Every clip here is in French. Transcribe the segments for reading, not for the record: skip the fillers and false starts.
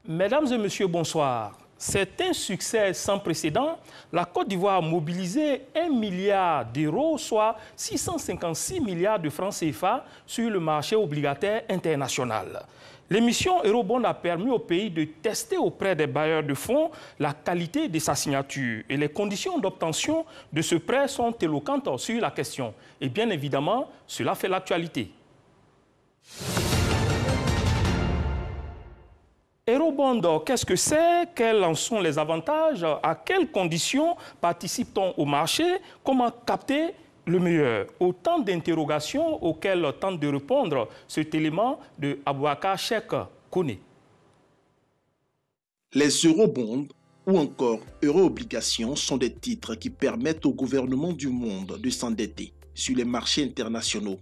Mesdames et messieurs, bonsoir. C'est un succès sans précédent. La Côte d'Ivoire a mobilisé 1 milliard d'euros, soit 656 milliards de francs CFA sur le marché obligataire international. L'émission Eurobond a permis au pays de tester auprès des bailleurs de fonds la qualité de sa signature. Et les conditions d'obtention de ce prêt sont éloquentes sur la question. Et bien évidemment, cela fait l'actualité. Eurobond, qu'est-ce que c'est? Quels en sont les avantages? À quelles conditions participe-t-on au marché? Comment capter le meilleur? Autant d'interrogations auxquelles tente de répondre cet élément de Abouaka Cheikh Kone. Les eurobonds ou encore euro-obligations sont des titres qui permettent aux gouvernements du monde de s'endetter sur les marchés internationaux.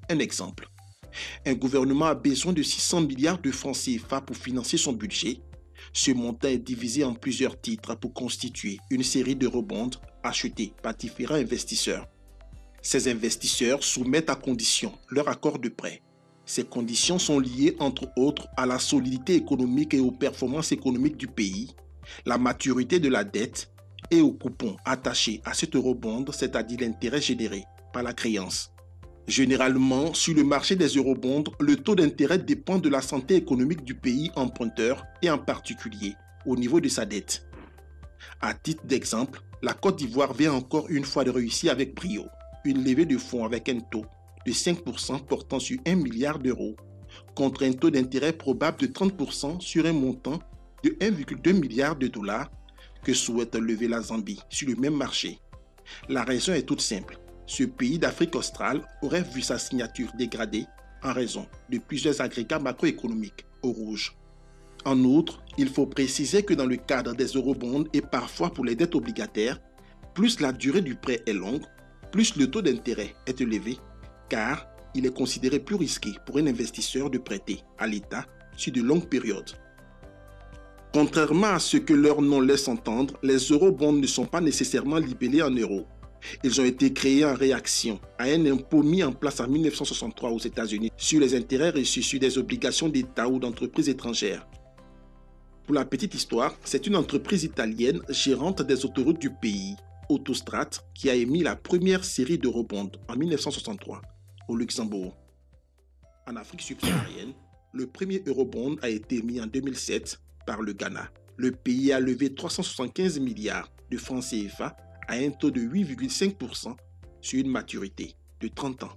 Un exemple. Un gouvernement a besoin de 600 milliards de francs CFA pour financer son budget. Ce montant est divisé en plusieurs titres pour constituer une série d'eurobonds achetés par différents investisseurs. Ces investisseurs soumettent à condition leur accord de prêt. Ces conditions sont liées entre autres à la solidité économique et aux performances économiques du pays, la maturité de la dette et aux coupons attachés à cet eurobond, c'est-à-dire l'intérêt généré par la créance. Généralement, sur le marché des eurobonds, le taux d'intérêt dépend de la santé économique du pays emprunteur et en particulier au niveau de sa dette. À titre d'exemple, la Côte d'Ivoire vient encore une fois de réussir avec brio une levée de fonds avec un taux de 5% portant sur 1 milliard d'euros contre un taux d'intérêt probable de 30% sur un montant de 1,2 milliard de dollars que souhaite lever la Zambie sur le même marché. La raison est toute simple. Ce pays d'Afrique australe aurait vu sa signature dégradée en raison de plusieurs agrégats macroéconomiques au rouge. En outre, il faut préciser que dans le cadre des eurobonds et parfois pour les dettes obligataires, plus la durée du prêt est longue, plus le taux d'intérêt est élevé, car il est considéré plus risqué pour un investisseur de prêter à l'État sur de longues périodes. Contrairement à ce que leur nom laisse entendre, les eurobonds ne sont pas nécessairement libellés en euros. Ils ont été créés en réaction à un impôt mis en place en 1963 aux États-Unis sur les intérêts reçus sur des obligations d'État ou d'entreprises étrangères. Pour la petite histoire, c'est une entreprise italienne gérante des autoroutes du pays, Autostrat, qui a émis la première série d'eurobonds en 1963 au Luxembourg. En Afrique subsaharienne, le premier eurobond a été émis en 2007 par le Ghana. Le pays a levé 375 milliards de francs CFA à un taux de 8,5% sur une maturité de 30 ans.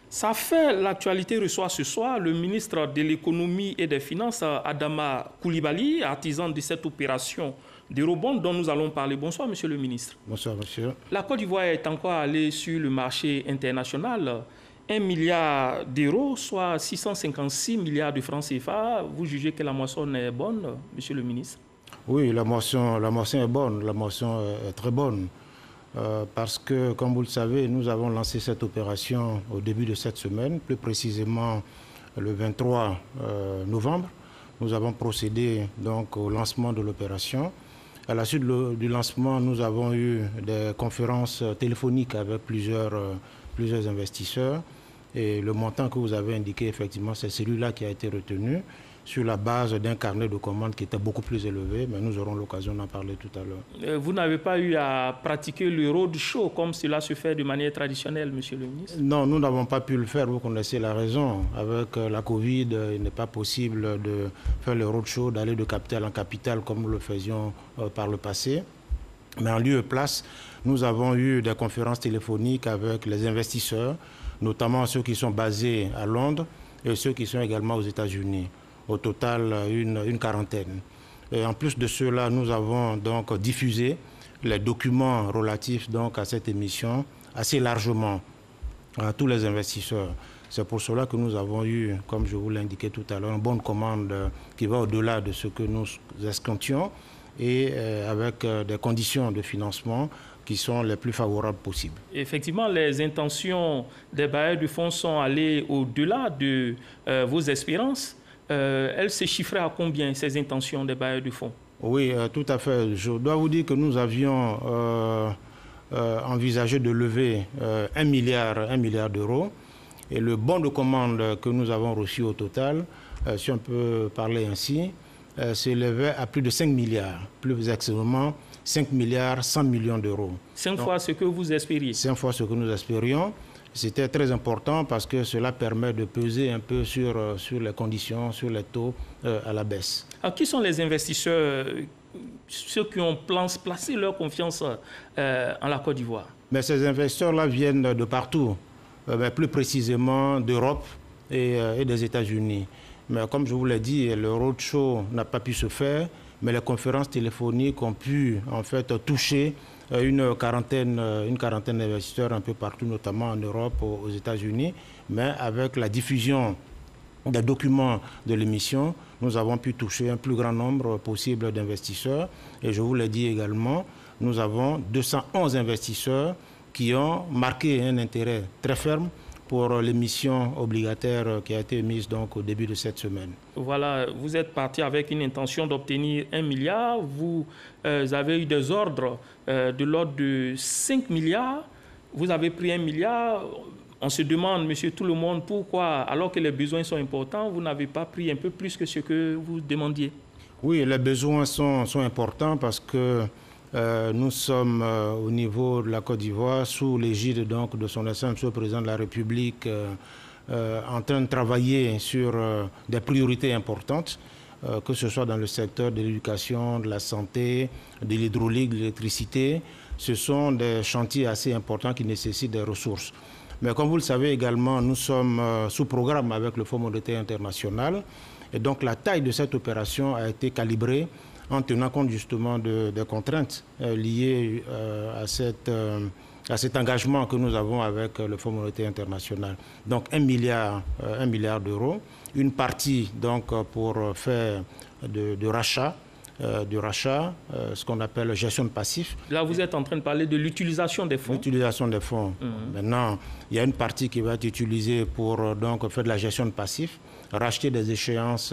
Ça fait l'actualité reçoit ce soir le ministre de l'économie et des finances, Adama Koulibaly, artisan de cette opération d'eurobond dont nous allons parler. Bonsoir, monsieur le ministre. Bonsoir, monsieur. La Côte d'Ivoire est encore allée sur le marché international. 1 milliard d'euros, soit 656 milliards de francs CFA. Vous jugez que la moisson est bonne, monsieur le ministre? Oui, la moisson est bonne, la moisson est très bonne. Parce que, comme vous le savez, nous avons lancé cette opération au début de cette semaine, plus précisément le 23 novembre. Nous avons procédé donc au lancement de l'opération. À la suite du lancement, nous avons eu des conférences téléphoniques avec plusieurs investisseurs. Et le montant que vous avez indiqué, effectivement, c'est celui-là qui a été retenu sur la base d'un carnet de commandes qui était beaucoup plus élevé, mais nous aurons l'occasion d'en parler tout à l'heure. Vous n'avez pas eu à pratiquer le roadshow comme cela se fait de manière traditionnelle, monsieur le ministre? Non, nous n'avons pas pu le faire, vous connaissez la raison. Avec la Covid, il n'est pas possible de faire le roadshow, d'aller de capitale en capitale comme nous le faisions par le passé. Mais en lieu et place, nous avons eu des conférences téléphoniques avec les investisseurs, notamment ceux qui sont basés à Londres et ceux qui sont également aux États-Unis. Au total, une quarantaine. Et en plus de cela, nous avons donc diffusé les documents relatifs donc à cette émission assez largement à tous les investisseurs. C'est pour cela que nous avons eu, comme je vous l'ai indiqué tout à l'heure, une bonne commande qui va au-delà de ce que nous escomptions et avec des conditions de financement qui sont les plus favorables possibles. Effectivement, les intentions des bailleurs de fonds sont allées au-delà de vos espérances. Elles se chiffraient à combien, ces intentions des bailleurs de fonds? Oui, tout à fait. Je dois vous dire que nous avions envisagé de lever 1 milliard d'euros. Et le bon de commande que nous avons reçu au total si on peut parler ainsi, s'élevait à plus de 5 milliards, plus exactement 5 milliards 100 millions d'euros. 5 fois ce que vous espériez. 5 fois ce que nous espérions. C'était très important parce que cela permet de peser un peu sur les conditions, sur les taux à la baisse. Alors, qui sont les investisseurs, ceux qui ont placé leur confiance en la Côte d'Ivoire? Mais ces investisseurs-là viennent de partout, mais plus précisément d'Europe et des États-Unis. Mais comme je vous l'ai dit, le roadshow n'a pas pu se faire, mais les conférences téléphoniques ont pu en fait toucher une quarantaine d'investisseurs un peu partout, notamment en Europe, aux États-Unis. Mais avec la diffusion des documents de l'émission, nous avons pu toucher un plus grand nombre possible d'investisseurs. Et je vous l'ai dit également, nous avons 211 investisseurs qui ont marqué un intérêt très ferme pour l'émission obligataire qui a été émise donc au début de cette semaine. Voilà, vous êtes parti avec une intention d'obtenir 1 milliard. Vous avez eu des ordres de l'ordre de 5 milliards. Vous avez pris 1 milliard. On se demande, monsieur tout le monde, pourquoi, alors que les besoins sont importants, vous n'avez pas pris un peu plus que ce que vous demandiez? Oui, les besoins sont importants parce que nous sommes au niveau de la Côte d'Ivoire sous l'égide donc de son Excellence Monsieur le Président de la République en train de travailler sur des priorités importantes, que ce soit dans le secteur de l'éducation, de la santé, de l'hydraulique, de l'électricité. Ce sont des chantiers assez importants qui nécessitent des ressources. Mais comme vous le savez également, nous sommes sous programme avec le Fonds monétaire international et donc la taille de cette opération a été calibrée en tenant compte justement des contraintes liées à cet engagement que nous avons avec le Fonds monétaire international. Donc 1 milliard d'euros, une partie donc pour faire du rachat, ce qu'on appelle gestion de passifs. Là, vous êtes en train de parler de l'utilisation des fonds. L'utilisation des fonds. Maintenant, il y a une partie qui va être utilisée pour donc faire de la gestion de passifs, racheter des échéances,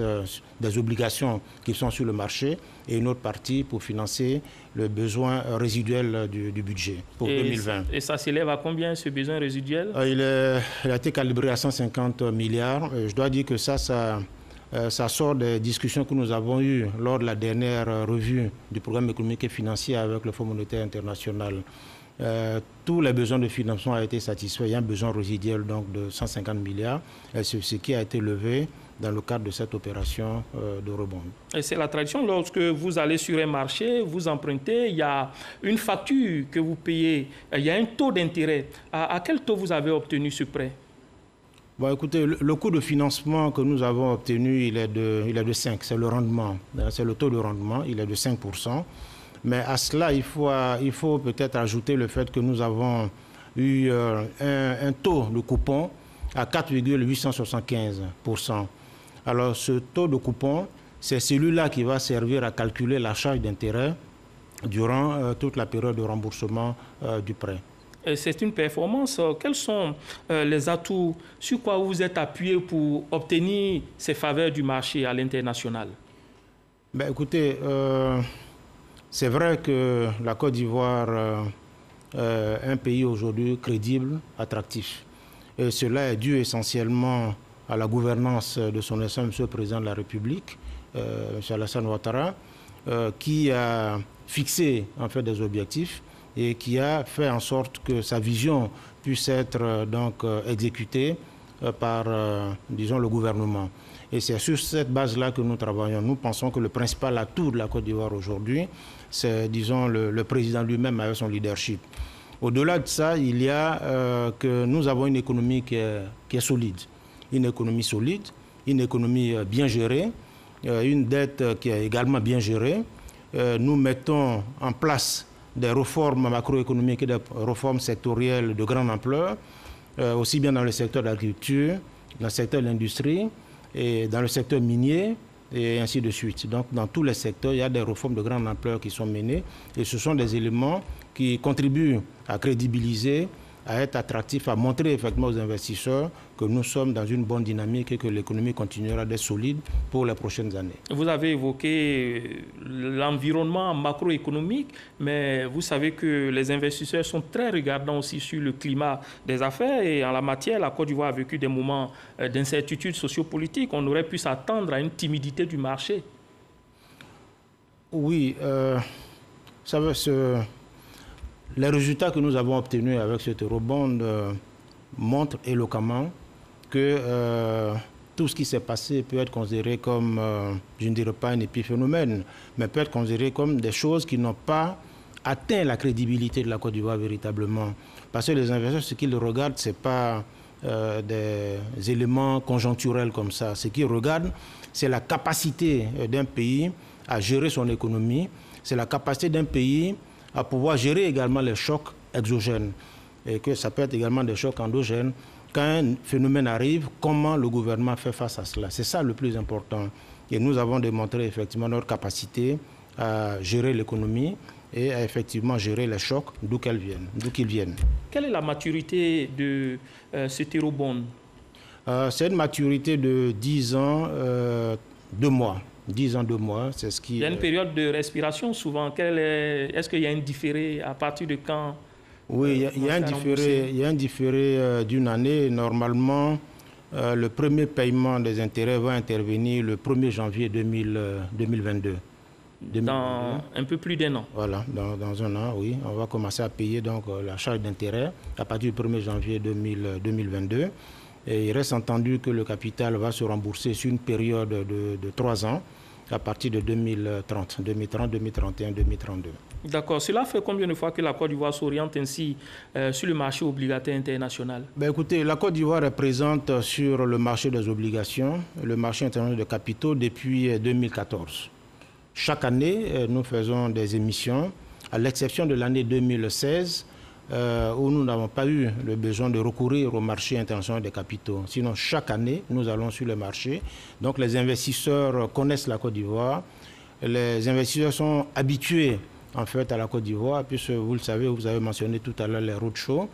des obligations qui sont sur le marché, et une autre partie pour financer le besoin résiduel du budget pour 2020. Et ça s'élève à combien, ce besoin résiduel? Il a été calibré à 150 milliards. Je dois dire que ça sort des discussions que nous avons eues lors de la dernière revue du programme économique et financier avec le Fonds monétaire international. Tous les besoins de financement ont été satisfaits. Il y a un besoin résiduel donc, de 150 milliards, ce qui a été levé dans le cadre de cette opération de rebond. Et c'est la tradition, lorsque vous allez sur un marché, vous empruntez, il y a une facture que vous payez, il y a un taux d'intérêt. À quel taux vous avez obtenu ce prêt? Bon, écoutez, le coût de financement que nous avons obtenu, il est de 5, c'est le rendement, c'est le taux de rendement, il est de 5%. Mais à cela, il faut peut-être ajouter le fait que nous avons eu un taux de coupon à 4,875%. Alors, ce taux de coupon, c'est celui-là qui va servir à calculer la charge d'intérêt durant toute la période de remboursement du prêt. C'est une performance. Quels sont les atouts, sur quoi vous êtes appuyé pour obtenir ces faveurs du marché à l'international? Ben, écoutez, c'est vrai que la Côte d'Ivoire est un pays aujourd'hui crédible, attractif. Et cela est dû essentiellement à la gouvernance de son Excellence Monsieur le Président de la République, M. Alassane Ouattara, qui a fixé en fait des objectifs et qui a fait en sorte que sa vision puisse être donc exécutée par, disons, le gouvernement. Et c'est sur cette base-là que nous travaillons. Nous pensons que le principal atout de la Côte d'Ivoire aujourd'hui, c'est, disons, le président lui-même avec son leadership. Au-delà de ça, il y a que nous avons une économie qui est solide. Une économie solide, une économie bien gérée, une dette qui est également bien gérée. Nous mettons en place des réformes macroéconomiques et des réformes sectorielles de grande ampleur, aussi bien dans le secteur de l'agriculture, dans le secteur de l'industrie, et dans le secteur minier, et ainsi de suite. Donc, dans tous les secteurs, il y a des réformes de grande ampleur qui sont menées, et ce sont des éléments qui contribuent à crédibiliser à être attractif, à montrer effectivement aux investisseurs que nous sommes dans une bonne dynamique et que l'économie continuera d'être solide pour les prochaines années. Vous avez évoqué l'environnement macroéconomique, mais vous savez que les investisseurs sont très regardants aussi sur le climat des affaires et en la matière, la Côte d'Ivoire a vécu des moments d'incertitude sociopolitique. On aurait pu s'attendre à une timidité du marché. Oui, ça veut les résultats que nous avons obtenus avec cet eurobond montrent éloquemment que tout ce qui s'est passé peut être considéré comme, je ne dirais pas un épiphénomène, mais peut être considéré comme des choses qui n'ont pas atteint la crédibilité de la Côte d'Ivoire véritablement. Parce que les investisseurs, ce qu'ils regardent, ce n'est pas des éléments conjoncturels comme ça. Ce qu'ils regardent, c'est la capacité d'un pays à gérer son économie, c'est la capacité d'un pays à pouvoir gérer également les chocs exogènes. Et que ça peut être également des chocs endogènes. Quand un phénomène arrive, comment le gouvernement fait face à cela? C'est ça le plus important. Et nous avons démontré effectivement notre capacité à gérer l'économie et à effectivement gérer les chocs d'où qu'ils viennent. Quelle est la maturité de cet eurobond? C'est une maturité de 10 ans, 2 mois. 10 ans, 2 mois, c'est ce qui... Il y a une période de respiration souvent. Est-ce qu'il y a un différé? À partir de quand? Oui, il y a un différé d'une année. Normalement, le premier paiement des intérêts va intervenir le 1er janvier 2022. Dans un peu plus d'1 an. Voilà, dans un an, oui. On va commencer à payer donc la charge d'intérêt à partir du 1er janvier 2022. Et il reste entendu que le capital va se rembourser sur une période de 3 ans à partir de 2030, 2031, 2032. D'accord. Cela fait combien de fois que la Côte d'Ivoire s'oriente ainsi sur le marché obligataire international? Écoutez, la Côte d'Ivoire est présente sur le marché des obligations, le marché international de capitaux depuis 2014. Chaque année, nous faisons des émissions, à l'exception de l'année 2016, où nous n'avons pas eu le besoin de recourir au marché international des capitaux. Sinon, chaque année, nous allons sur le marché. Donc, les investisseurs connaissent la Côte d'Ivoire. Les investisseurs sont habitués, en fait, à la Côte d'Ivoire, puisque vous le savez, vous avez mentionné tout à l'heure les roadshows.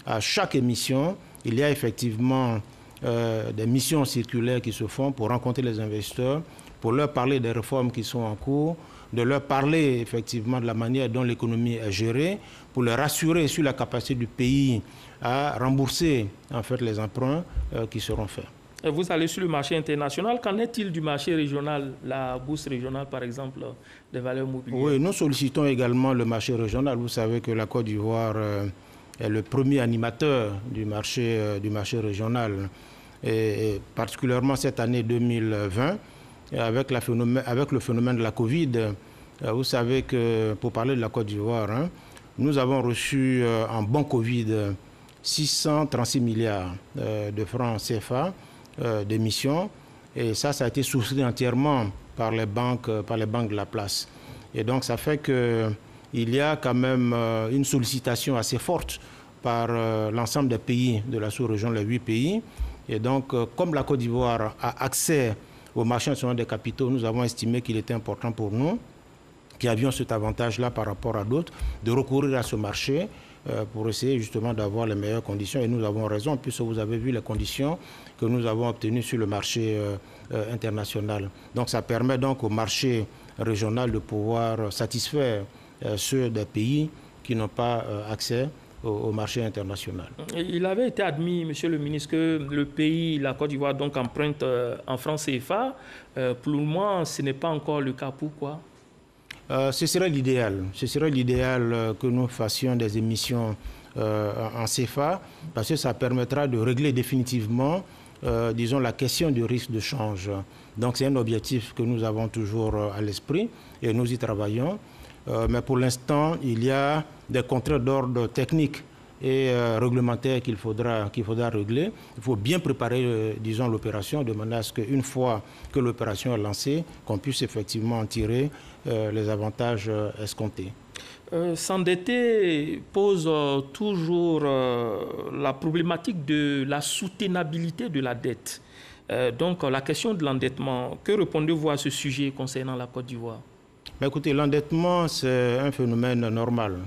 À chaque émission, il y a effectivement des missions circulaires qui se font pour rencontrer les investisseurs, pour leur parler des réformes qui sont en cours, de leur parler effectivement de la manière dont l'économie est gérée, pour les rassurer sur la capacité du pays à rembourser en fait les emprunts qui seront faits. Vous allez sur le marché international. Qu'en est-il du marché régional, la bourse régionale par exemple, des valeurs mobilières? Oui, nous sollicitons également le marché régional. Vous savez que la Côte d'Ivoire est le premier animateur du marché régional. Et particulièrement cette année 2020, avec le phénomène de la Covid, vous savez que, pour parler de la Côte d'Ivoire, nous avons reçu en bon Covid 636 milliards de francs CFA d'émissions. Et ça a été souscrit entièrement par les banques de la place. Et donc, ça fait qu'il y a quand même une sollicitation assez forte par l'ensemble des pays de la sous-région, les 8 pays. Et donc, comme la Côte d'Ivoire a accès au marché national des capitaux, nous avons estimé qu'il était important pour nous, qui avions cet avantage-là par rapport à d'autres, de recourir à ce marché pour essayer justement d'avoir les meilleures conditions. Et nous avons raison, puisque vous avez vu les conditions que nous avons obtenues sur le marché international. Donc ça permet donc au marché régional de pouvoir satisfaire ceux des pays qui n'ont pas accès au marché international. Il avait été admis, Monsieur le ministre, que le pays, la Côte d'Ivoire, donc emprunte en francs CFA. Pour le moment, ce n'est pas encore le cas. Pourquoi? Ce serait l'idéal. Ce serait l'idéal que nous fassions des émissions en CFA, parce que ça permettra de régler définitivement, disons, la question du risque de change. Donc c'est un objectif que nous avons toujours à l'esprit et nous y travaillons. Mais pour l'instant, il y a des contraintes d'ordre technique et réglementaire qu'il faudra régler. Il faut bien préparer, disons, l'opération de manière à ce qu'une fois que l'opération est lancée, qu'on puisse effectivement en tirer les avantages escomptés. S'endetter pose toujours la problématique de la soutenabilité de la dette. Donc la question de l'endettement, que répondez-vous à ce sujet concernant la Côte d'Ivoire? Écoutez, l'endettement, c'est un phénomène normal.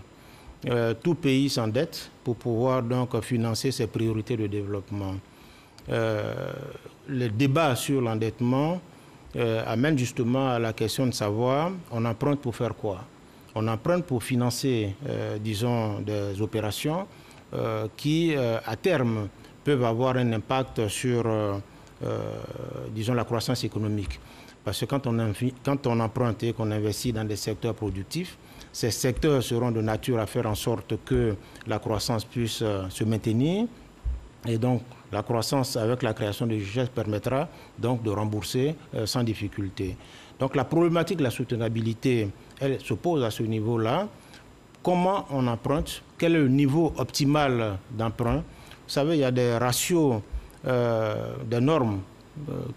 tout pays s'endette pour pouvoir donc financer ses priorités de développement. Le débat sur l'endettement amène justement à la question de savoir, on emprunte pour faire quoi? On emprunte pour financer, disons, des opérations qui, à terme, peuvent avoir un impact sur, disons, la croissance économique. Parce que quand on emprunte et qu'on investit dans des secteurs productifs, ces secteurs seront de nature à faire en sorte que la croissance puisse se maintenir. Et donc, la croissance avec la création de richesses permettra donc de rembourser sans difficulté. Donc, la problématique de la soutenabilité, elle se pose à ce niveau-là. Comment on emprunte? Quel est le niveau optimal d'emprunt? Vous savez, il y a des ratios, des normes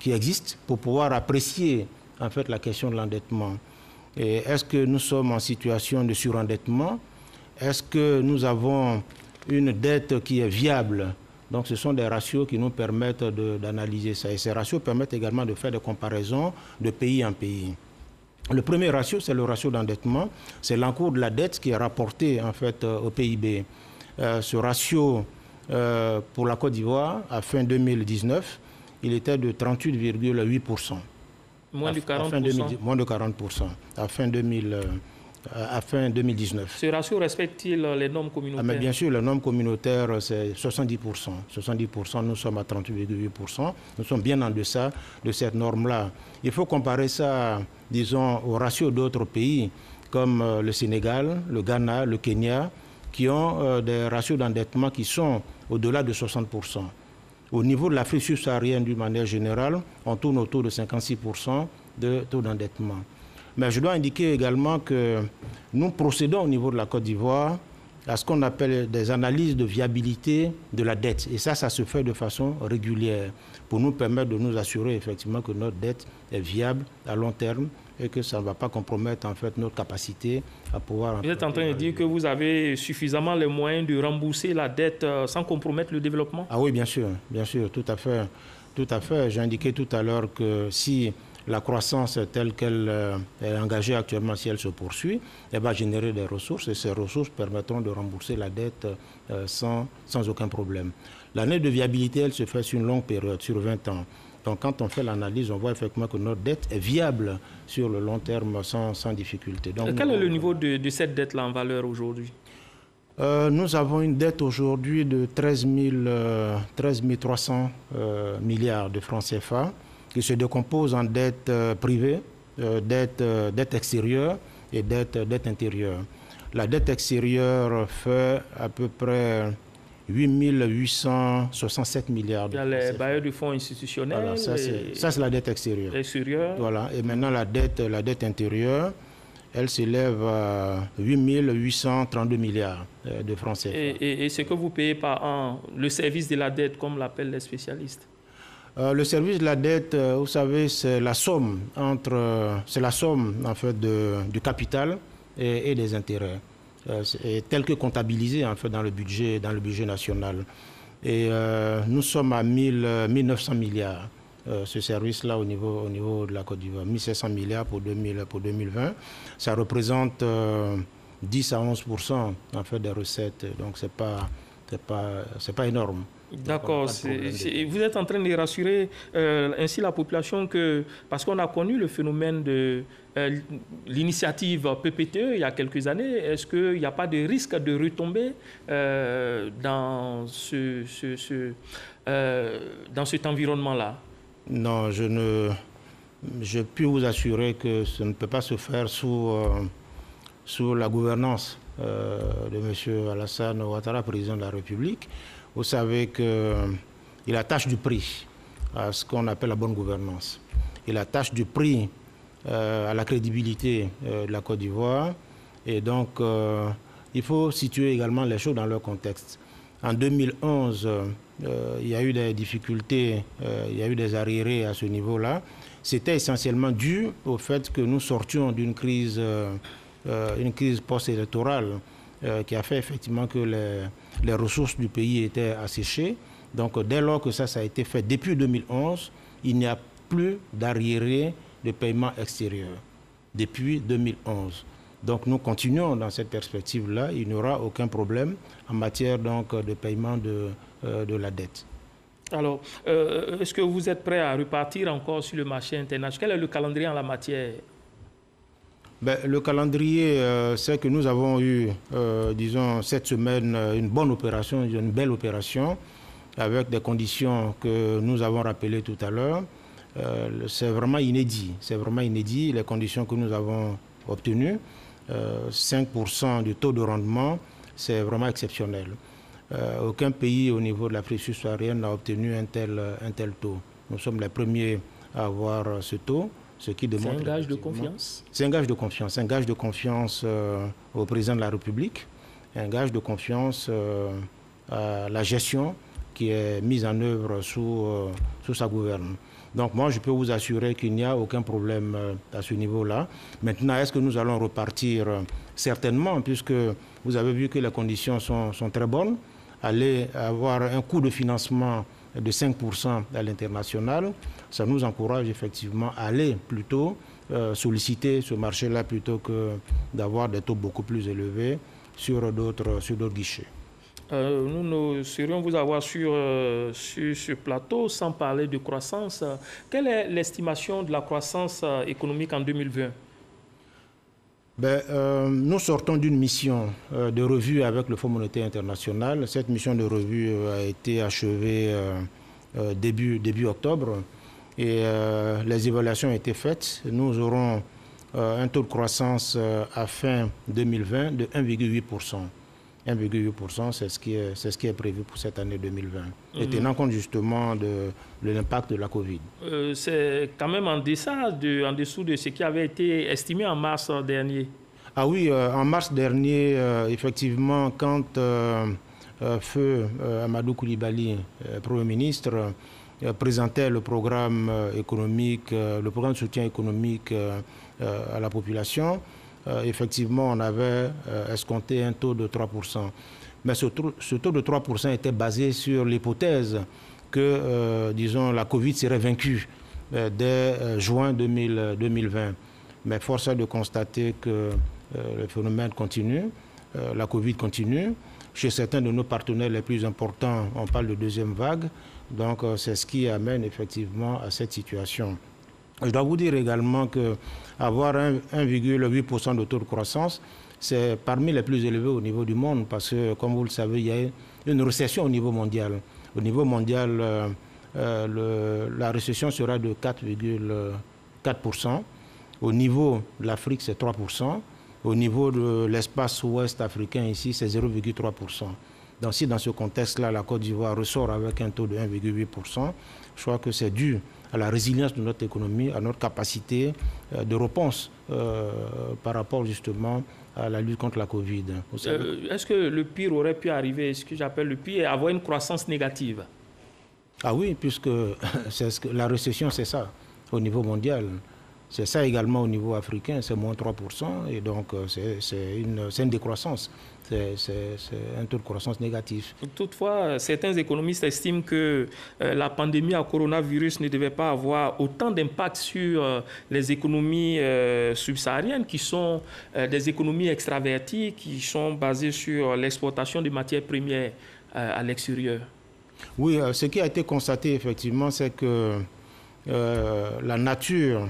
qui existent pour pouvoir apprécier en fait la question de l'endettement. Est-ce que nous sommes en situation de surendettement? Est-ce que nous avons une dette qui est viable? Donc ce sont des ratios qui nous permettent d'analyser ça. Et ces ratios permettent également de faire des comparaisons de pays en pays. Le premier ratio, c'est le ratio d'endettement. C'est l'encours de la dette qui est rapporté en fait au PIB. Ce ratio, pour la Côte d'Ivoire, à fin 2019, il était de 38,8%. Moins de 40%. Moins de 40% à fin 2019. Ce ratio respecte-t-il les normes communautaires? Mais bien sûr, les normes communautaires, c'est 70%. 70%, nous sommes à 38,8%. Nous sommes bien en deçà de cette norme-là. Il faut comparer ça, disons, au ratio d'autres pays, comme le Sénégal, le Ghana, le Kenya, qui ont des ratios d'endettement qui sont au-delà de 60%. Au niveau de l'Afrique subsaharienne, d'une manière générale, on tourne autour de 56% de taux d'endettement. Mais je dois indiquer également que nous procédons au niveau de la Côte d'Ivoire à ce qu'on appelle des analyses de viabilité de la dette. Et ça se fait de façon régulière pour nous permettre de nous assurer effectivement que notre dette est viable à long terme et que ça ne va pas compromettre en fait notre capacité à pouvoir... Vous êtes en train de dire que vous avez suffisamment les moyens de rembourser la dette sans compromettre le développement? Ah oui, bien sûr, tout à fait. Tout à fait. J'ai indiqué tout à l'heure que si la croissance telle qu'elle est engagée actuellement, si elle se poursuit, elle va générer des ressources et ces ressources permettront de rembourser la dette sans aucun problème. L'année de viabilité, elle se fait sur une longue période, sur 20 ans. Donc quand on fait l'analyse, on voit effectivement que notre dette est viable sur le long terme sans difficulté. Donc, quel est le niveau de cette dette-là en valeur aujourd'hui? Nous avons une dette aujourd'hui de 13 300 milliards de francs CFA qui se décompose en dette privée, dette extérieure et dette intérieure. La dette extérieure fait à peu près 8 867 milliards de francs CFA. Il y a les bailleurs de fonds institutionnels. Voilà, ça c'est la dette extérieure. Voilà. Et maintenant la dette intérieure, elle s'élève à 8 832 milliards de francs CFA. Et ce que vous payez par an, le service de la dette, comme l'appellent les spécialistes? Le service de la dette, vous savez, c'est la somme en fait du capital et des intérêts, tel que comptabilisé en fait dans le budget national. Et nous sommes à 1 900 milliards. Ce service-là au niveau de la Côte d'Ivoire, 1 700 milliards pour 2020. Ça représente 10 à 11% en fait des recettes. Donc c'est pas énorme. D'accord. Vous êtes en train de rassurer ainsi la population que, parce qu'on a connu le phénomène de l'initiative PPTE il y a quelques années, est-ce qu'il n'y a pas de risque de retomber dans cet environnement-là? Non, je puis vous assurer que ce ne peut pas se faire sous la gouvernance de M. Alassane Ouattara, président de la République. Vous savez qu'il attache du prix à ce qu'on appelle la bonne gouvernance. Il attache du prix à la crédibilité de la Côte d'Ivoire. Et donc, il faut situer également les choses dans leur contexte. En 2011, il y a eu des difficultés, il y a eu des arriérés à ce niveau-là. C'était essentiellement dû au fait que nous sortions d'une crise post-électorale qui a fait effectivement que les ressources du pays étaient asséchées. Donc dès lors que ça a été fait depuis 2011, il n'y a plus d'arriérés de paiement extérieur depuis 2011. Donc nous continuons dans cette perspective-là. Il n'y aura aucun problème en matière donc, de paiement de la dette. Alors, est-ce que vous êtes prêt à repartir encore sur le marché international? Quel est le calendrier en la matière? Le calendrier, c'est que nous avons eu, disons, cette semaine, une bonne opération, une belle opération, avec des conditions que nous avons rappelées tout à l'heure. C'est vraiment inédit. C'est vraiment inédit, les conditions que nous avons obtenues. 5% du taux de rendement, c'est vraiment exceptionnel. Aucun pays au niveau de l'Afrique subsaharienne n'a obtenu un tel taux. Nous sommes les premiers à avoir ce taux, ce qui démontre... C'est un gage de confiance? C'est un gage de confiance. Un gage de confiance au président de la République, un gage de confiance à la gestion qui est mise en œuvre sous sa gouverne. Donc moi, je peux vous assurer qu'il n'y a aucun problème à ce niveau-là. Maintenant, est-ce que nous allons repartir? Certainement, puisque vous avez vu que les conditions sont très bonnes. Aller avoir un coût de financement de 5% à l'international, ça nous encourage effectivement à aller plutôt solliciter ce marché-là plutôt que d'avoir des taux beaucoup plus élevés sur d'autres guichets. Nous ne saurions vous avoir sur ce plateau sans parler de croissance. Quelle est l'estimation de la croissance économique en 2020? Nous sortons d'une mission de revue avec le Fonds monétaire international. Cette mission de revue a été achevée début octobre et les évaluations ont été faites. Nous aurons un taux de croissance à fin 2020 de 1,8%. 1,8%, c'est ce qui est prévu pour cette année 2020, et tenant compte justement de l'impact de la Covid. C'est quand même en dessous de ce qui avait été estimé en mars dernier. Ah oui, en mars dernier, effectivement, quand Feu Amadou Coulibaly, Premier ministre, présentait le programme économique, le programme de soutien économique à la population, effectivement, on avait escompté un taux de 3%. Mais ce taux de 3% était basé sur l'hypothèse que, disons, la Covid serait vaincue dès juin 2020. Mais force est de constater que le phénomène continue, la Covid continue. Chez certains de nos partenaires les plus importants, on parle de deuxième vague. Donc, c'est ce qui amène effectivement à cette situation. Je dois vous dire également qu'avoir 1,8% de taux de croissance, c'est parmi les plus élevés au niveau du monde parce que, comme vous le savez, il y a une récession au niveau mondial. Au niveau mondial, la récession sera de 4,4%. Au niveau de l'Afrique, c'est 3%. Au niveau de l'espace ouest africain, ici, c'est 0,3%. Donc si dans ce contexte-là, la Côte d'Ivoire ressort avec un taux de 1,8%, je crois que c'est dû à la résilience de notre économie, à notre capacité de réponse par rapport justement à la lutte contre la Covid. Est-ce que le pire aurait pu arriver, ce que j'appelle le pire, avoir une croissance négative? Ah oui, puisque la récession, c'est ça, au niveau mondial. C'est ça également au niveau africain, c'est moins 3%, et donc c'est une décroissance. C'est un taux de croissance négatif. Toutefois, certains économistes estiment que la pandémie à coronavirus ne devait pas avoir autant d'impact sur les économies subsahariennes, qui sont des économies extraverties, qui sont basées sur l'exportation de matières premières à l'extérieur. Oui, ce qui a été constaté effectivement, c'est que la nature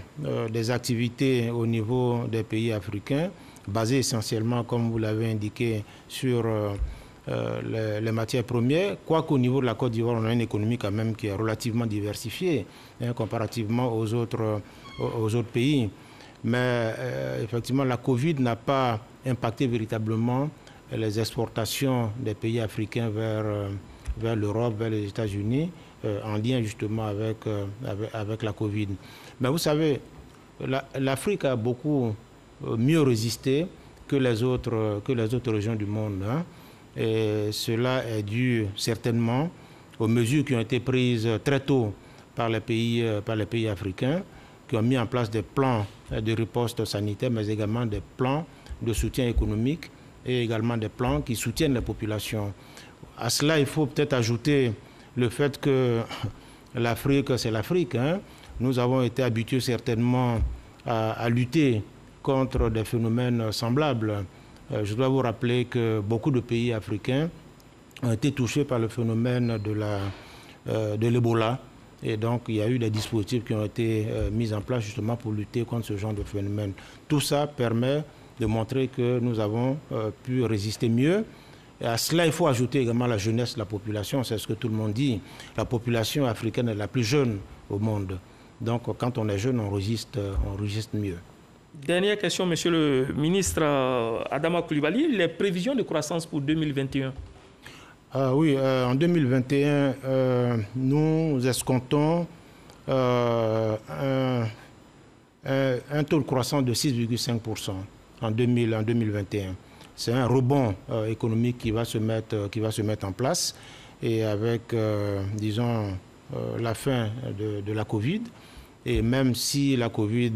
des activités au niveau des pays africains, basée essentiellement, comme vous l'avez indiqué, sur les matières premières, quoiqu'au niveau de la Côte d'Ivoire, on a une économie quand même qui est relativement diversifiée, comparativement aux autres pays. Mais effectivement, la Covid n'a pas impacté véritablement les exportations des pays africains vers l'Europe, vers les États-Unis, en lien justement avec la Covid. Mais vous savez, l'Afrique a beaucoup mieux résisté que les autres régions du monde. Et cela est dû certainement aux mesures qui ont été prises très tôt par les pays africains, qui ont mis en place des plans de riposte sanitaire, mais également des plans de soutien économique et également des plans qui soutiennent les populations. À cela, il faut peut-être ajouter le fait que l'Afrique, c'est l'Afrique. Nous avons été habitués certainement à lutter contre des phénomènes semblables. Je dois vous rappeler que beaucoup de pays africains ont été touchés par le phénomène de l'Ebola. Et donc, il y a eu des dispositifs qui ont été mis en place justement pour lutter contre ce genre de phénomène. Tout ça permet de montrer que nous avons pu résister mieux. Et à cela, il faut ajouter également la jeunesse de la population. C'est ce que tout le monde dit. La africaine est la plus jeune au monde. Donc, quand on est jeune, on résiste mieux. Dernière question, monsieur le ministre Adama Coulibaly, les prévisions de croissance pour 2021. Oui, en 2021, nous escomptons un taux de croissance de 6,5% en 2021. C'est un rebond économique qui va se mettre en place. Et avec, disons, la fin de la Covid, et même si la Covid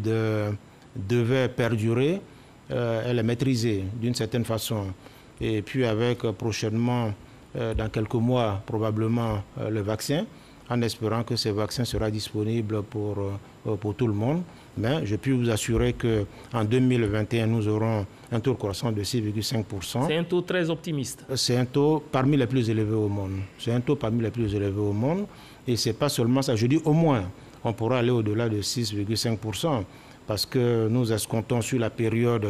devait perdurer, elle est maîtrisée d'une certaine façon. Et puis avec prochainement, dans quelques mois, probablement le vaccin, en espérant que ce vaccin sera disponible pour tout le monde. Mais je puis vous assurer qu'en 2021, nous aurons un taux de croissance de 6,5%. C'est un taux très optimiste. C'est un taux parmi les plus élevés au monde. C'est un taux parmi les plus élevés au monde. Et ce n'est pas seulement ça. Je dis au moins, on pourra aller au-delà de 6,5%. Parce que nous escomptons sur la période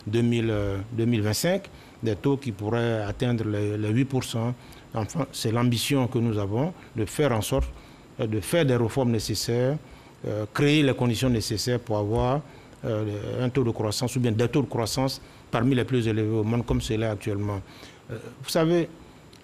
2021-2025 des taux qui pourraient atteindre les 8%. Enfin, c'est l'ambition que nous avons de faire en sorte de faire des réformes nécessaires, créer les conditions nécessaires pour avoir un taux de croissance ou bien des taux de croissance parmi les plus élevés au monde comme c'est là actuellement. Vous savez,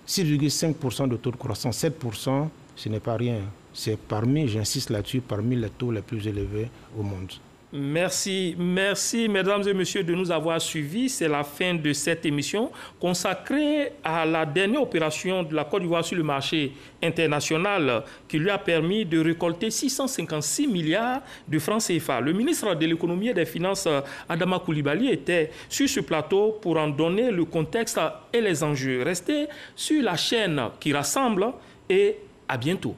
6,5% de taux de croissance, 7%, ce n'est pas rien. C'est parmi, j'insiste là-dessus, parmi les taux les plus élevés au monde. Merci, mesdames et messieurs, de nous avoir suivis. C'est la fin de cette émission consacrée à la dernière opération de la Côte d'Ivoire sur le marché international qui lui a permis de récolter 656 milliards de francs CFA. Le ministre de l'économie et des finances, Adama Coulibaly, était sur ce plateau pour en donner le contexte et les enjeux. Restez sur la chaîne qui rassemble et à bientôt.